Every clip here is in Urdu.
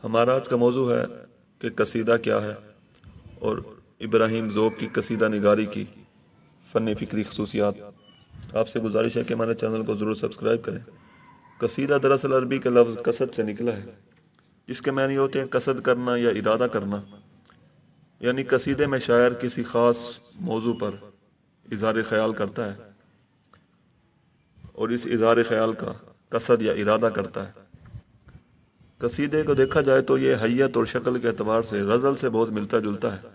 ہمارا آج کا موضوع ہے کہ قصیدہ کیا ہے اور ابراہیم ذوق کی قصیدہ نگاری کی فن فکری خصوصیات۔ آپ سے گزارش ہے کہ ہمارے چینل کو ضرور سبسکرائب کریں۔ قصیدہ دراصل عربی کے لفظ قصد سے نکلا ہے، جس کے معنی ہوتے ہیں قصد کرنا یا ارادہ کرنا، یعنی قصیدے میں شاعر کسی خاص موضوع پر اظہار خیال کرتا ہے اور اس اظہار خیال کا قصد یا ارادہ کرتا ہے۔ قصیدے کو دیکھا جائے تو یہ حیت اور شکل کے اعتبار سے غزل سے بہت ملتا جلتا ہے۔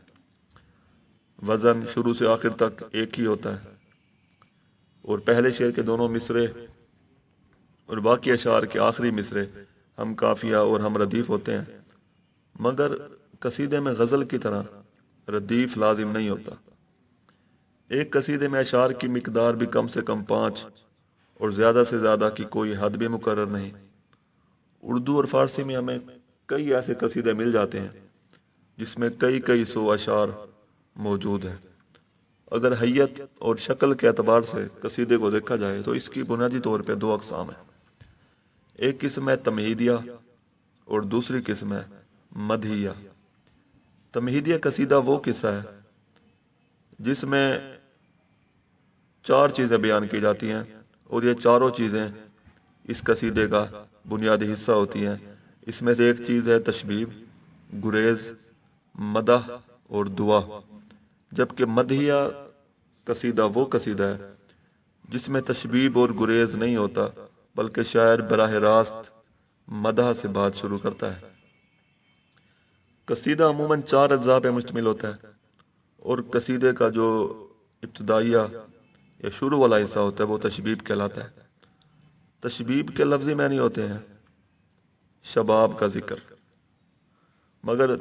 وزن شروع سے آخر تک ایک ہی ہوتا ہے اور پہلے شعر کے دونوں مصرے اور باقی اشعار کے آخری مصرے ہم قافیہ اور ہم ردیف ہوتے ہیں، مگر قصیدے میں غزل کی طرح ردیف لازم نہیں ہوتا۔ ایک قصیدے میں اشعار کی مقدار بھی کم سے کم 5 اور زیادہ سے زیادہ کی کوئی حد بھی مقرر نہیں۔ اردو اور فارسی میں ہمیں کئی ایسے قصیدے مل جاتے ہیں جس میں کئی سو اشعار موجود ہیں۔ اگر حیت اور شکل کے اعتبار سے قصیدے کو دیکھا جائے تو اس کی بنیادی طور پہ 2 اقسام ہیں۔ ایک قسم ہے تمہیدیہ اور دوسری قسم ہے مدحیہ۔ تمہیدیہ قصیدہ وہ قصہ ہے جس میں 4 چیزیں بیان کی جاتی ہیں اور یہ چاروں چیزیں اس قصیدے کا بنیادی حصہ ہوتی ہیں۔ اس میں سے ایک چیز ہے تشبیب، گریز، مدح اور دعا، جبکہ مدحیہ قصیدہ وہ قصیدہ ہے جس میں تشبیب اور گریز نہیں ہوتا، بلکہ شاعر براہ راست مدح سے بات شروع کرتا ہے۔ قصیدہ عموماً 4 اجزاء پہ مشتمل ہوتا ہے اور قصیدے کا جو ابتدائیہ یا شروع والا حصہ ہوتا ہے وہ تشبیب کہلاتا ہے۔ تشبیب کے لفظی معنی ہوتے ہیں شباب کا ذکر، مگر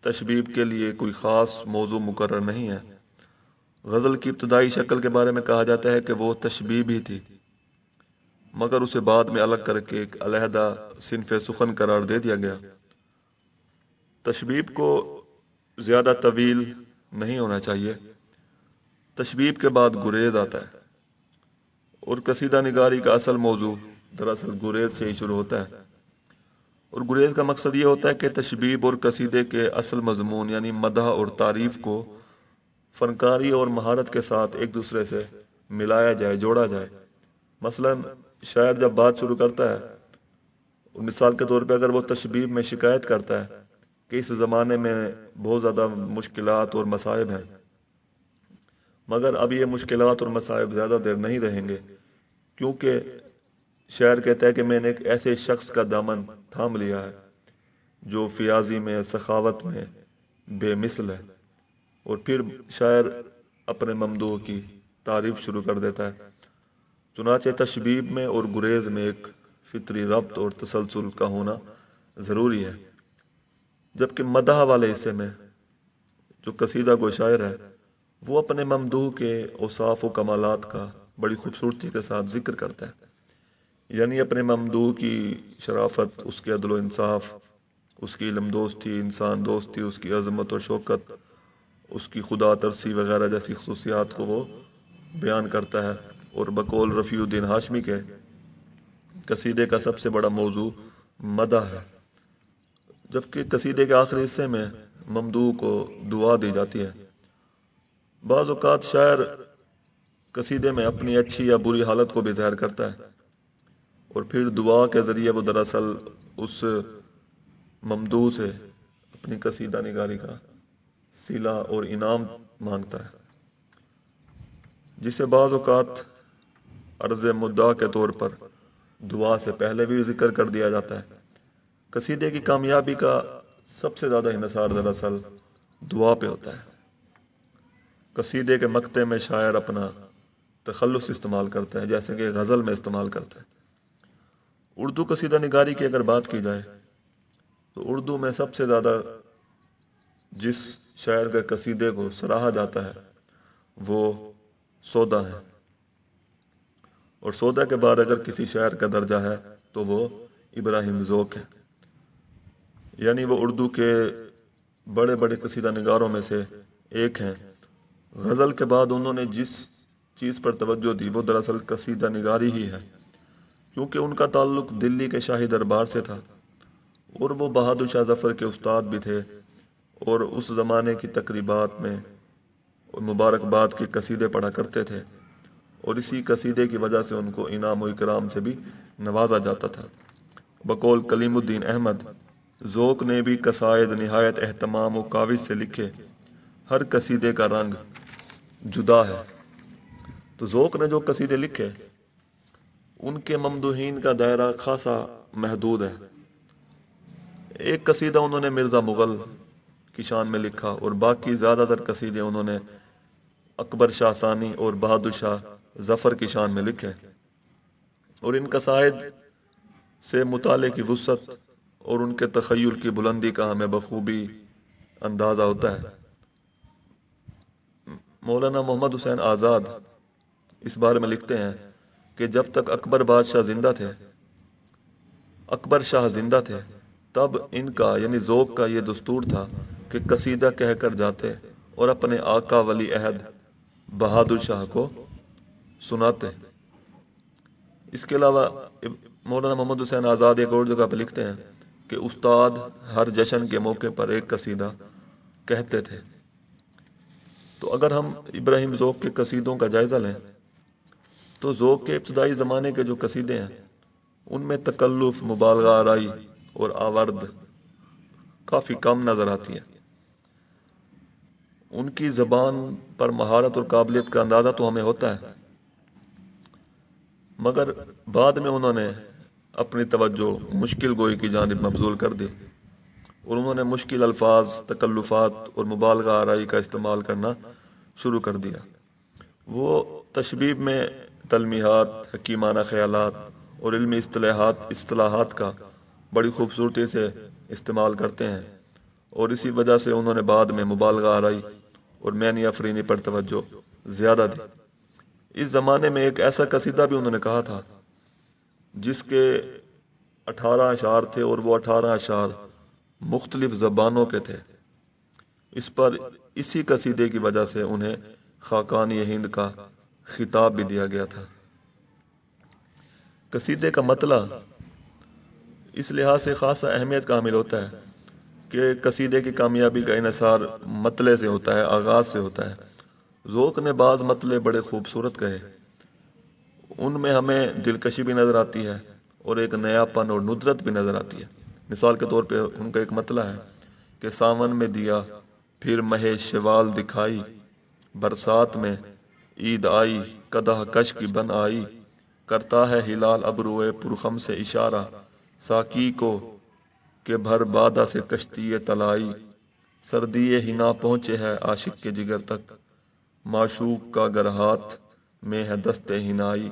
تشبیب کے لیے کوئی خاص موضوع مقرر نہیں ہے۔ غزل کی ابتدائی شکل کے بارے میں کہا جاتا ہے کہ وہ تشبیب ہی تھی، مگر اسے بعد میں الگ کر کے ایک علیحدہ صنف سخن قرار دے دیا گیا۔ تشبیب کو زیادہ طویل نہیں ہونا چاہیے۔ تشبیب کے بعد گریز آتا ہے اور قصیدہ نگاری کا اصل موضوع دراصل گریز سے ہی شروع ہوتا ہے، اور گریز کا مقصد یہ ہوتا ہے کہ تشبیب اور قصیدے کے اصل مضمون یعنی مدح اور تعریف کو فنکاری اور مہارت کے ساتھ ایک دوسرے سے ملایا جائے، جوڑا جائے۔ مثلا شاعر جب بات شروع کرتا ہے، مثال کے طور پہ اگر وہ تشبیب میں شکایت کرتا ہے کہ اس زمانے میں بہت زیادہ مشکلات اور مصائب ہیں، مگر اب یہ مشکلات اور مصائب زیادہ دیر نہیں رہیں گے، کیونکہ شاعر کہتا ہے کہ میں نے ایک ایسے شخص کا دامن تھام لیا ہے جو فیاضی میں، سخاوت میں بے مثل ہے، اور پھر شاعر اپنے ممدوح کی تعریف شروع کر دیتا ہے۔ چنانچہ تشبیب میں اور گریز میں ایک فطری ربط اور تسلسل کا ہونا ضروری ہے، جبکہ مدح والے حصے میں جو قصیدہ گو شاعر ہے وہ اپنے ممدوح کے اوصاف و کمالات کا بڑی خوبصورتی کے ساتھ ذکر کرتا ہے، یعنی اپنے ممدوح کی شرافت، اس کے عدل و انصاف، اس کی علم دوستی، انسان دوستی، اس کی عظمت و شوکت، اس کی خدا ترسی وغیرہ جیسی خصوصیات کو وہ بیان کرتا ہے۔ اور بقول رفیع الدین ہاشمی کے قصیدے کا سب سے بڑا موضوع مدح ہے، جبکہ قصیدے کے آخری حصے میں ممدوح کو دعا دی جاتی ہے۔ بعض اوقات شاعر قصیدے میں اپنی اچھی یا بری حالت کو بھی ظاہر کرتا ہے اور پھر دعا کے ذریعے وہ دراصل اس ممدوح سے اپنی قصیدہ نگاری کا صلہ اور انعام مانگتا ہے، جسے بعض اوقات عرض مدعا کے طور پر دعا سے پہلے بھی ذکر کر دیا جاتا ہے۔ قصیدے کی کامیابی کا سب سے زیادہ انحصار دراصل دعا پہ ہوتا ہے۔ قصیدے کے مقطع میں شاعر اپنا تخلص استعمال کرتا ہے، جیسے کہ غزل میں استعمال کرتا ہے۔ اردو قصیدہ نگاری کی اگر بات کی جائے تو اردو میں سب سے زیادہ جس شاعر کے قصیدے کو سراہا جاتا ہے وہ سودا ہے، اور سودا کے بعد اگر کسی شاعر کا درجہ ہے تو وہ ابراہیم ذوق ہے، یعنی وہ اردو کے بڑے بڑے قصیدہ نگاروں میں سے ایک ہیں۔ غزل کے بعد انہوں نے جس چیز پر توجہ دی وہ دراصل قصیدہ نگاری ہی ہے، کیونکہ ان کا تعلق دلی کے شاہی دربار سے تھا اور وہ بہادر شاہ ظفر کے استاد بھی تھے، اور اس زمانے کی تقریبات میں مبارکباد کے قصیدے پڑھا کرتے تھے، اور اسی قصیدے کی وجہ سے ان کو انعام و اکرام سے بھی نوازا جاتا تھا۔ بقول کلیم الدین احمد، ذوق نے بھی قصائد نہایت اہتمام و کاوش سے لکھے، ہر قصیدے کا رنگ جدا ہے۔ تو ذوق نے جو قصیدے لکھے ان کے ممدوحین کا دائرہ خاصا محدود ہے۔ ایک قصیدہ انہوں نے مرزا مغل کی شان میں لکھا، اور باقی زیادہ تر قصیدے انہوں نے اکبر شاہ ثانی اور بہادر شاہ ظفر کی شان میں لکھے، اور ان قصائد سے مطالعے کی وسعت اور ان کے تخیل کی بلندی کا ہمیں بخوبی اندازہ ہوتا ہے۔ مولانا محمد حسین آزاد اس بارے میں لکھتے ہیں کہ جب تک اکبر شاہ زندہ تھے تب ان کا یعنی ذوق کا یہ دستور تھا کہ قصیدہ کہہ کر جاتے اور اپنے آقا ولی عہد بہادر شاہ کو سناتے۔ اس کے علاوہ مولانا محمد حسین آزاد ایک اور جگہ پہ لکھتے ہیں کہ استاد ہر جشن کے موقع پر ایک قصیدہ کہتے تھے۔ تو اگر ہم ابراہیم ذوق کے قصیدوں کا جائزہ لیں تو ذوق کے ابتدائی زمانے کے جو قصیدے ہیں ان میں تکلف، مبالغہ آرائی اور آورد کافی کم نظر آتی ہے۔ ان کی زبان پر مہارت اور قابلیت کا اندازہ تو ہمیں ہوتا ہے، مگر بعد میں انہوں نے اپنی توجہ مشکل گوئی کی جانب مبذول کر دی، اور انہوں نے مشکل الفاظ، تکلفات اور مبالغہ آرائی کا استعمال کرنا شروع کر دیا۔ وہ تشبیب میں تلمیحات، حکیمانہ خیالات اور علمی اصطلاحات کا بڑی خوبصورتی سے استعمال کرتے ہیں، اور اسی وجہ سے انہوں نے بعد میں مبالغہ آرائی اور معنی افرینی پر توجہ زیادہ دی۔ اس زمانے میں ایک ایسا قصیدہ بھی انہوں نے کہا تھا جس کے 18 اشعار تھے، اور وہ 18 اشعار مختلف زبانوں کے تھے۔ اسی قصیدے کی وجہ سے انہیں خاقانی ہند کا خطاب بھی دیا گیا تھا۔ قصیدے کا مطلع اس لحاظ سے خاصا اہمیت کا حامل ہوتا ہے کہ قصیدے کی کامیابی کا انحصار مطلع سے ہوتا ہے، آغاز سے ہوتا ہے۔ ذوق نے بعض مطلع بڑے خوبصورت کہے، ان میں ہمیں دلکشی بھی نظر آتی ہے اور ایک نیا پن اور ندرت بھی نظر آتی ہے۔ مثال کے طور پہ ان کا ایک مطلع ہے کہ ساون میں دیا پھر مہ شوال دکھائی، برسات میں عید آئی قدح کش کی بن آئی، کرتا ہے ہلال ابروئے پرخم سے اشارہ، ساقی کو کہ بھر بادہ سے کشتی طلائی، سردی ہنا پہنچے ہے عاشق کے جگر تک، معشوق کا گر ہاتھ میں ہے دست ہنائی،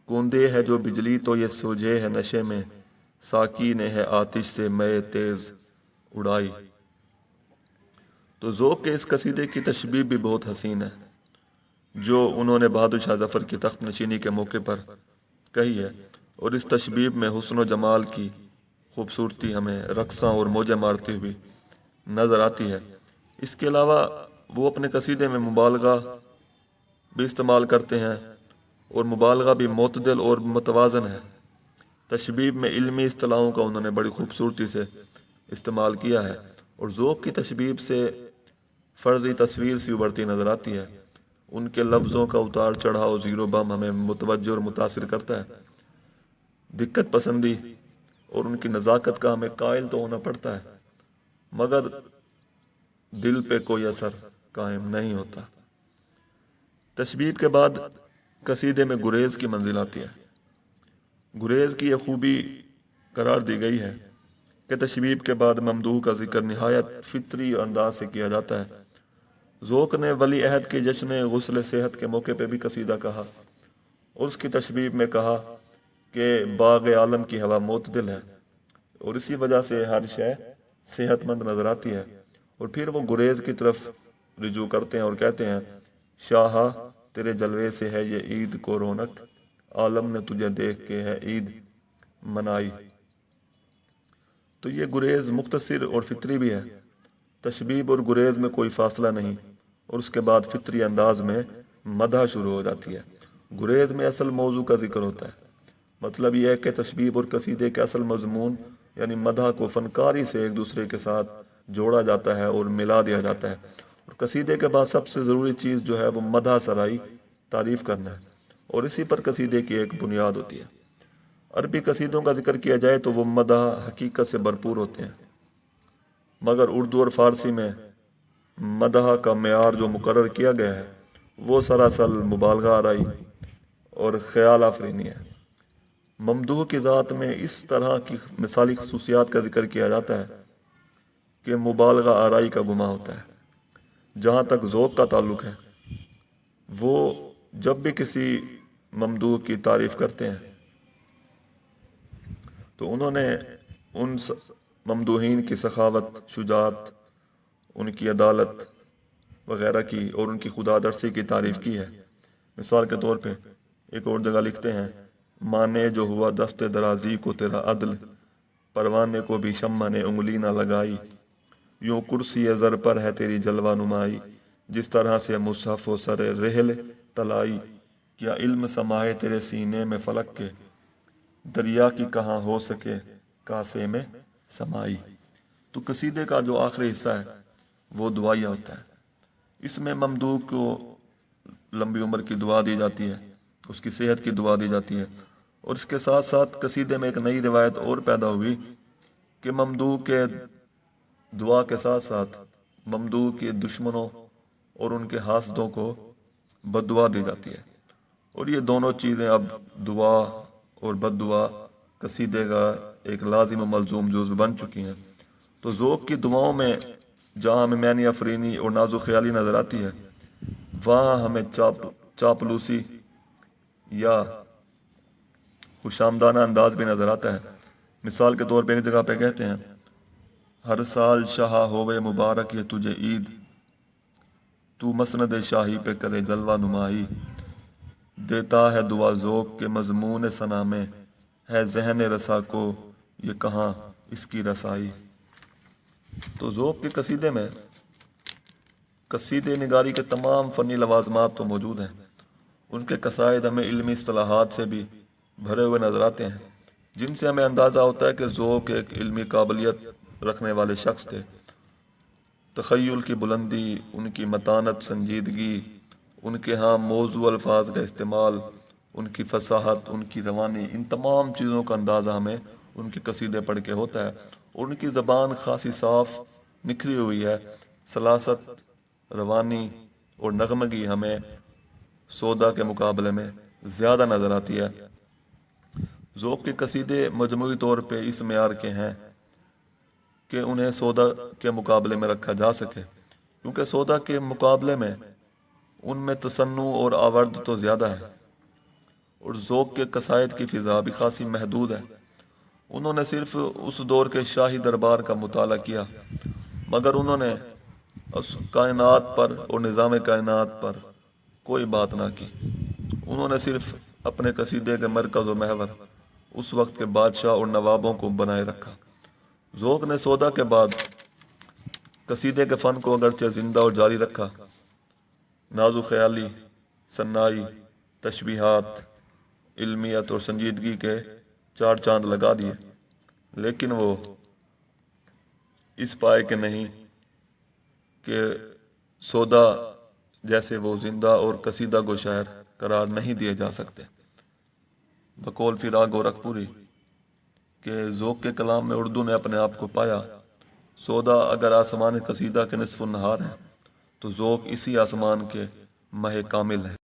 کوندے ہے جو بجلی تو یہ سوجھے ہے نشے میں، ساقی نے ہے آتش سے مے تیز اڑائی۔ تو ذوق کے اس قصیدے کی تشبیہ بھی بہت حسین ہے جو انہوں نے بہادر شاہ ظفر کی تخت نشینی کے موقع پر کہی ہے، اور اس تشبیہ میں حسن و جمال کی خوبصورتی ہمیں رقصاں اور موجیں مارتی ہوئی نظر آتی ہے۔ اس کے علاوہ وہ اپنے قصیدے میں مبالغہ بھی استعمال کرتے ہیں، اور مبالغہ بھی معتدل اور متوازن ہے۔ تشبیہ میں علمی اصطلاحوں کا انہوں نے بڑی خوبصورتی سے استعمال کیا ہے، اور ذوق کی تشبیہ سے فرضی تصویر سی ابھرتی نظر آتی ہے۔ ان کے لفظوں کا اتار چڑھاؤ، زیر و بم ہمیں متوجہ اور متاثر کرتا ہے۔ دقت پسندی اور ان کی نزاکت کا ہمیں قائل تو ہونا پڑتا ہے، مگر دل پہ کوئی اثر قائم نہیں ہوتا۔ تشبیہ کے بعد قصیدے میں گریز کی منزل آتی ہے۔ گریز کی یہ خوبی قرار دی گئی ہے کہ تشبیہ کے بعد ممدوح کا ذکر نہایت فطری انداز سے کیا جاتا ہے۔ ذوق نے ولی عہد کے جشن غسل صحت کے موقع پہ بھی قصیدہ کہا، اور اس کی تشبیہ میں کہا کہ باغ عالم کی ہوا معتدل ہے، اور اسی وجہ سے ہر شے صحت مند نظر آتی ہے۔ اور پھر وہ گریز کی طرف رجوع کرتے ہیں اور کہتے ہیں، شاہا تیرے جلوے سے ہے یہ عید کو رونق، عالم نے تجھے دیکھ کے ہے عید منائی۔ تو یہ گریز مختصر اور فطری بھی ہے۔ تشبیہ اور گریز میں کوئی فاصلہ نہیں، اور اس کے بعد فطری انداز میں مدح شروع ہو جاتی ہے۔ گریز میں اصل موضوع کا ذکر ہوتا ہے۔ مطلب یہ ہے کہ تشبیہ اور قصیدے کے اصل مضمون یعنی مدح کو فنکاری سے ایک دوسرے کے ساتھ جوڑا جاتا ہے اور ملا دیا جاتا ہے، اور قصیدے کے بعد سب سے ضروری چیز جو ہے وہ مدح سرائی، تعریف کرنا ہے، اور اسی پر قصیدے کی ایک بنیاد ہوتی ہے۔ عربی قصیدوں کا ذکر کیا جائے تو وہ مدح حقیقت سے بھرپور ہوتے ہیں، مگر اردو اور فارسی میں مدح کا معیار جو مقرر کیا گیا ہے وہ سراسر مبالغہ آرائی اور خیال آفرینی ہے۔ ممدوح کی ذات میں اس طرح کی مثالی خصوصیات کا ذکر کیا جاتا ہے کہ مبالغہ آرائی کا گماں ہوتا ہے۔ جہاں تک ذوق کا تعلق ہے، وہ جب بھی کسی ممدوح کی تعریف کرتے ہیں تو انہوں نے ان ممدوحین کی سخاوت، شجاعت، ان کی عدالت وغیرہ کی اور ان کی خدا درسی کی تعریف کی ہے۔ مثال کے طور پہ ایک اور جگہ لکھتے ہیں، مانے جو ہوا دست درازی کو تیرا عدل، پروانے کو بھی شمع نے انگلی نہ لگائی، یوں کرسی زر پر ہے تیری جلوہ نمائی، جس طرح سے مصحف و سر رحل تلائی، کیا علم سمائے تیرے سینے میں فلک کے، دریا کی کہاں ہو سکے کاسے میں سمائی۔ تو قصیدے کا جو آخری حصہ ہے وہ دعائیہ ہوتا ہے۔ اس میں ممدوح کو لمبی عمر کی دعا دی جاتی ہے، اس کی صحت کی دعا دی جاتی ہے، اور اس کے ساتھ ساتھ قصیدے میں ایک نئی روایت اور پیدا ہوئی کہ ممدوح کے دعا کے ساتھ ساتھ ممدوح کے دشمنوں اور ان کے حاسدوں کو بد دعا دی جاتی ہے، اور یہ دونوں چیزیں اب دعا اور بد دعا قصیدے کا ایک لازم و ملزوم جزو بن چکی ہیں۔ تو ذوق کی دعاؤں میں جہاں ہمیں معنی افرینی اور نازو خیالی نظر آتی ہے، وہاں ہمیں چاپلوسی یا خوش آمدانہ انداز بھی نظر آتا ہے۔ مثال کے طور پہ ایک جگہ پہ کہتے ہیں، ہر سال شاہ ہوئے مبارک یہ تجھے عید، تو مسند شاہی پہ کرے جلوہ نمائی، دیتا ہے دعا ذوق کے مضمون ثنا میں، ہے ذہن رسا کو یہ کہاں اس کی رسائی۔ تو ذوق کے قصیدے میں قصیدے نگاری کے تمام فنی لوازمات تو موجود ہیں، ان کے قصائد ہمیں علمی اصطلاحات سے بھی بھرے ہوئے نظر آتے ہیں، جن سے ہمیں اندازہ ہوتا ہے کہ ذوق ایک علمی قابلیت رکھنے والے شخص تھے۔ تخیل کی بلندی، ان کی متانت، سنجیدگی، ان کے ہاں موضوع الفاظ کا استعمال، ان کی فصاحت، ان کی روانی، ان تمام چیزوں کا اندازہ ہمیں ان کے قصیدے پڑھ کے ہوتا ہے، اور ان کی زبان خاصی صاف نکھری ہوئی ہے۔ سلاست، روانی اور نغمگی ہمیں سودا کے مقابلے میں زیادہ نظر آتی ہے۔ ذوق کے قصیدے مجموعی طور پہ اس معیار کے ہیں کہ انہیں سودا کے مقابلے میں رکھا جا سکے، کیونکہ سودا کے مقابلے میں ان میں تصنع اور آورد تو زیادہ ہے، اور ذوق کے قصائد کی فضا بھی خاصی محدود ہے۔ انہوں نے صرف اس دور کے شاہی دربار کا مطالعہ کیا، مگر انہوں نے اس کائنات پر اور نظام کائنات پر کوئی بات نہ کی۔ انہوں نے صرف اپنے قصیدے کے مرکز و محور اس وقت کے بادشاہ اور نوابوں کو بنائے رکھا۔ ذوق نے سودا کے بعد قصیدے کے فن کو اگرچہ زندہ اور جاری رکھا، نازو خیالی، صنائی، تشبیہات، علمیت اور سنجیدگی کے چار چاند لگا دیے، لیکن وہ اس پائے کہ نہیں کہ سودا جیسے وہ زندہ اور قصیدہ گو شاعر قرار نہیں دیے جا سکتے۔ بقول فراق گورکھپوری کہ ذوق کے کلام میں اردو نے اپنے آپ کو پایا، سودا اگر آسمان قصیدہ کے نصف النہار ہے تو ذوق اسی آسمان کے مہ کامل ہے۔